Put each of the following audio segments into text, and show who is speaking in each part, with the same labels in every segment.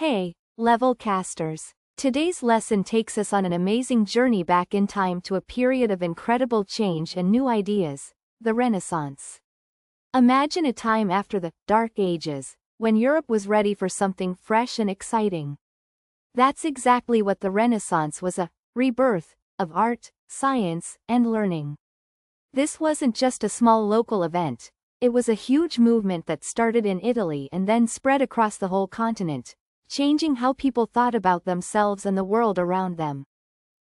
Speaker 1: Hey, level casters. Today's lesson takes us on an amazing journey back in time to a period of incredible change and new ideas, the Renaissance. Imagine a time after the Dark Ages, when Europe was ready for something fresh and exciting. That's exactly what the Renaissance was, a rebirth of art, science, and learning. This wasn't just a small local event, it was a huge movement that started in Italy and then spread across the whole continent, changing how people thought about themselves and the world around them.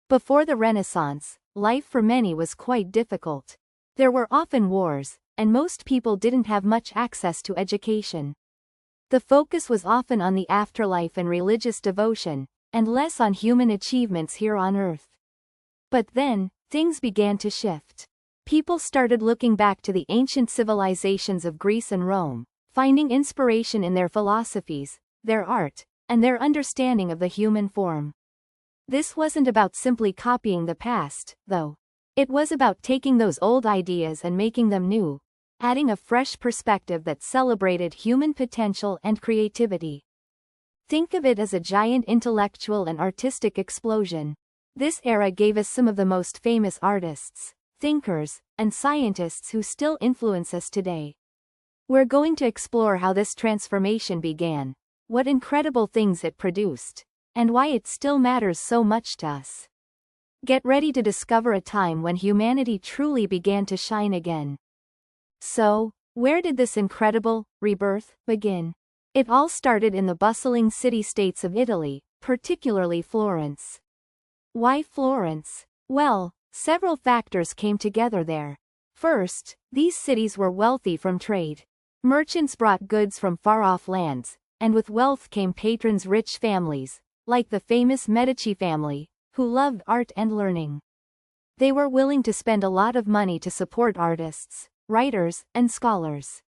Speaker 1: Before the Renaissance, life for many was quite difficult. There were often wars, and most people didn't have much access to education. The focus was often on the afterlife and religious devotion, and less on human achievements here on Earth. But then, things began to shift. People started looking back to the ancient civilizations of Greece and Rome, finding inspiration in their philosophies, their art, and their understanding of the human form. This wasn't about simply copying the past, though. It was about taking those old ideas and making them new, adding a fresh perspective that celebrated human potential and creativity. Think of it as a giant intellectual and artistic explosion. This era gave us some of the most famous artists, thinkers, and scientists who still influence us today. We're going to explore how this transformation began, what incredible things it produced, and why it still matters so much to us. Get ready to discover a time when humanity truly began to shine again. So, where did this incredible rebirth begin? It all started in the bustling city-states of Italy, particularly Florence. Why Florence? Well, several factors came together there. First, these cities were wealthy from trade. Merchants brought goods from far-off lands, and with wealth came patrons, rich families, like the famous Medici family, who loved art and learning. They were willing to spend a lot of money to support artists, writers, and scholars.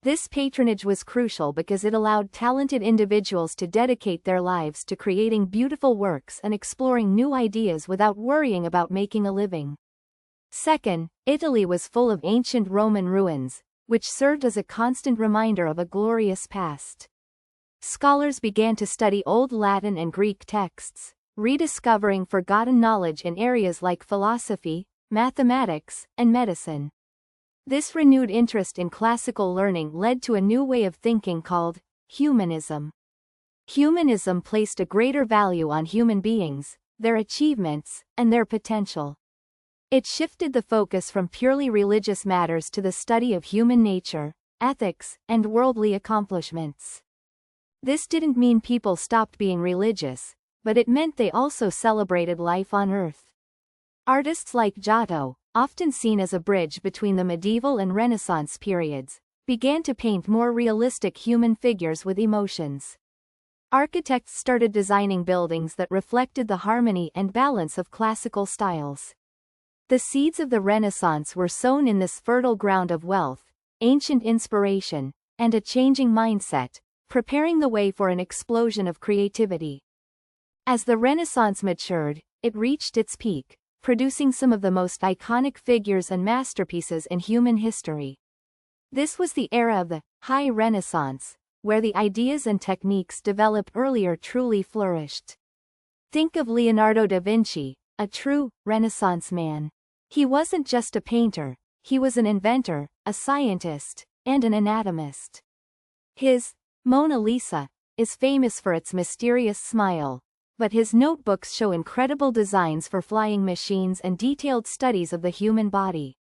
Speaker 1: This patronage was crucial because it allowed talented individuals to dedicate their lives to creating beautiful works and exploring new ideas without worrying about making a living. Second, Italy was full of ancient Roman ruins, which served as a constant reminder of a glorious past. Scholars began to study Old Latin and Greek texts, rediscovering forgotten knowledge in areas like philosophy, mathematics, and medicine. This renewed interest in classical learning led to a new way of thinking called humanism. Humanism placed a greater value on human beings, their achievements, and their potential. It shifted the focus from purely religious matters to the study of human nature, ethics, and worldly accomplishments. This didn't mean people stopped being religious, but it meant they also celebrated life on Earth. Artists like Giotto, often seen as a bridge between the medieval and Renaissance periods, began to paint more realistic human figures with emotions. Architects started designing buildings that reflected the harmony and balance of classical styles. The seeds of the Renaissance were sown in this fertile ground of wealth, ancient inspiration, and a changing mindset, preparing the way for an explosion of creativity. As the Renaissance matured, it reached its peak, producing some of the most iconic figures and masterpieces in human history. This was the era of the High Renaissance, where the ideas and techniques developed earlier truly flourished. Think of Leonardo da Vinci, a true Renaissance man. He wasn't just a painter, he was an inventor, a scientist, and an anatomist. His Mona Lisa is famous for its mysterious smile, but his notebooks show incredible designs for flying machines and detailed studies of the human body.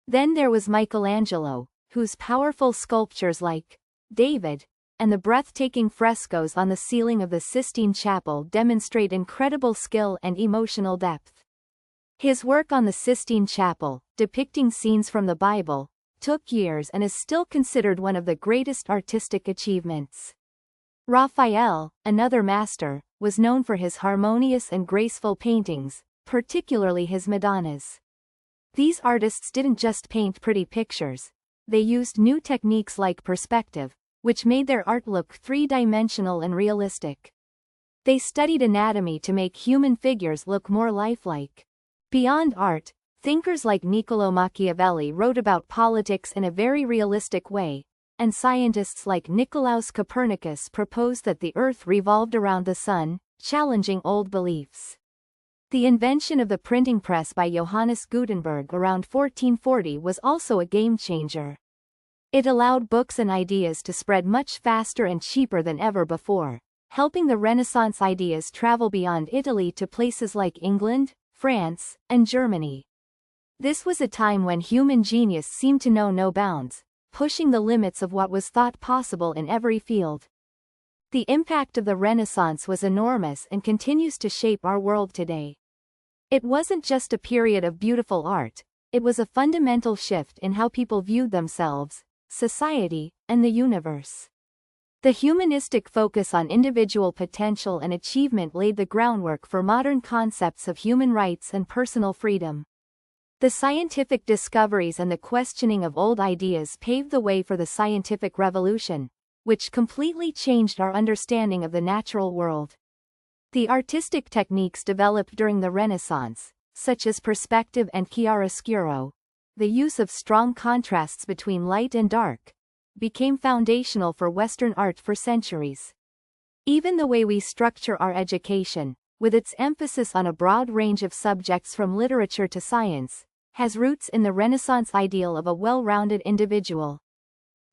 Speaker 1: Then there was Michelangelo, whose powerful sculptures like David and the breathtaking frescoes on the ceiling of the Sistine Chapel demonstrate incredible skill and emotional depth. His work on the Sistine Chapel, depicting scenes from the Bible, took years and is still considered one of the greatest artistic achievements. Raphael, another master, was known for his harmonious and graceful paintings, particularly his Madonnas. These artists didn't just paint pretty pictures, they used new techniques like perspective, which made their art look three-dimensional and realistic. They studied anatomy to make human figures look more lifelike. Beyond art, thinkers like Niccolò Machiavelli wrote about politics in a very realistic way, and scientists like Nicolaus Copernicus proposed that the Earth revolved around the Sun, challenging old beliefs. The invention of the printing press by Johannes Gutenberg around 1440 was also a game-changer. It allowed books and ideas to spread much faster and cheaper than ever before, helping the Renaissance ideas travel beyond Italy to places like England, France, and Germany. This was a time when human genius seemed to know no bounds, pushing the limits of what was thought possible in every field. The impact of the Renaissance was enormous and continues to shape our world today. It wasn't just a period of beautiful art, it was a fundamental shift in how people viewed themselves, society, and the universe. The humanistic focus on individual potential and achievement laid the groundwork for modern concepts of human rights and personal freedom. The scientific discoveries and the questioning of old ideas paved the way for the scientific revolution, which completely changed our understanding of the natural world. The artistic techniques developed during the Renaissance, such as perspective and chiaroscuro, the use of strong contrasts between light and dark, became foundational for Western art for centuries. Even the way we structure our education, with its emphasis on a broad range of subjects from literature to science, has roots in the Renaissance ideal of a well-rounded individual.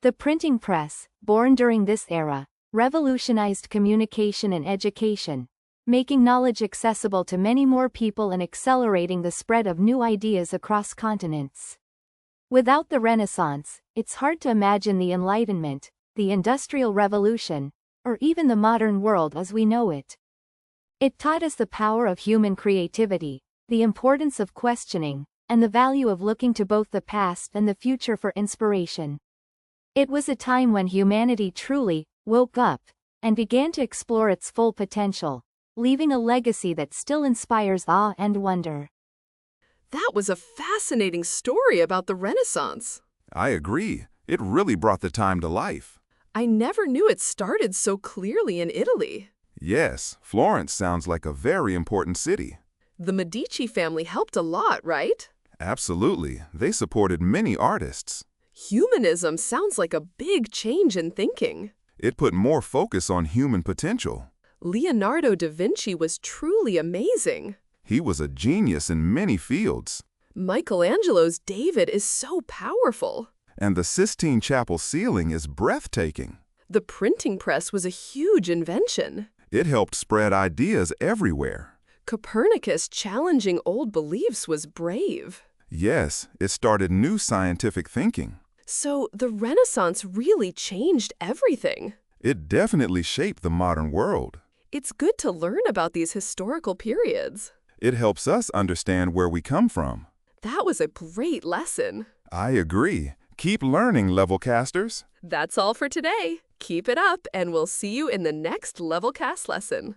Speaker 1: The printing press, born during this era, revolutionized communication and education, making knowledge accessible to many more people and accelerating the spread of new ideas across continents. Without the Renaissance, it's hard to imagine the Enlightenment, the Industrial Revolution, or even the modern world as we know it. It taught us the power of human creativity, the importance of questioning, and the value of looking to both the past and the future for inspiration. It was a time when humanity truly woke up and began to explore its full potential, leaving a legacy that still inspires awe and wonder.
Speaker 2: That was a fascinating story about the Renaissance.
Speaker 3: I agree. It really brought the time to life.
Speaker 2: I never knew it started so clearly in Italy.
Speaker 3: Yes, Florence sounds like a very important city.
Speaker 2: The Medici family helped a lot, right?
Speaker 3: Absolutely. They supported many artists.
Speaker 2: Humanism sounds like a big change in thinking.
Speaker 3: It put more focus on human potential.
Speaker 2: Leonardo da Vinci was truly amazing.
Speaker 3: He was a genius in many fields.
Speaker 2: Michelangelo's David is so powerful.
Speaker 3: And the Sistine Chapel ceiling is breathtaking.
Speaker 2: The printing press was a huge invention.
Speaker 3: It helped spread ideas everywhere.
Speaker 2: Copernicus challenging old beliefs was brave.
Speaker 3: Yes, it started new scientific thinking.
Speaker 2: So the Renaissance really changed everything.
Speaker 3: It definitely shaped the modern world.
Speaker 2: It's good to learn about these historical periods.
Speaker 3: It helps us understand where we come from.
Speaker 2: That was a great lesson.
Speaker 3: I agree. Keep learning, Levelcasters.
Speaker 2: That's all for today. Keep it up, and we'll see you in the next Levelcast lesson.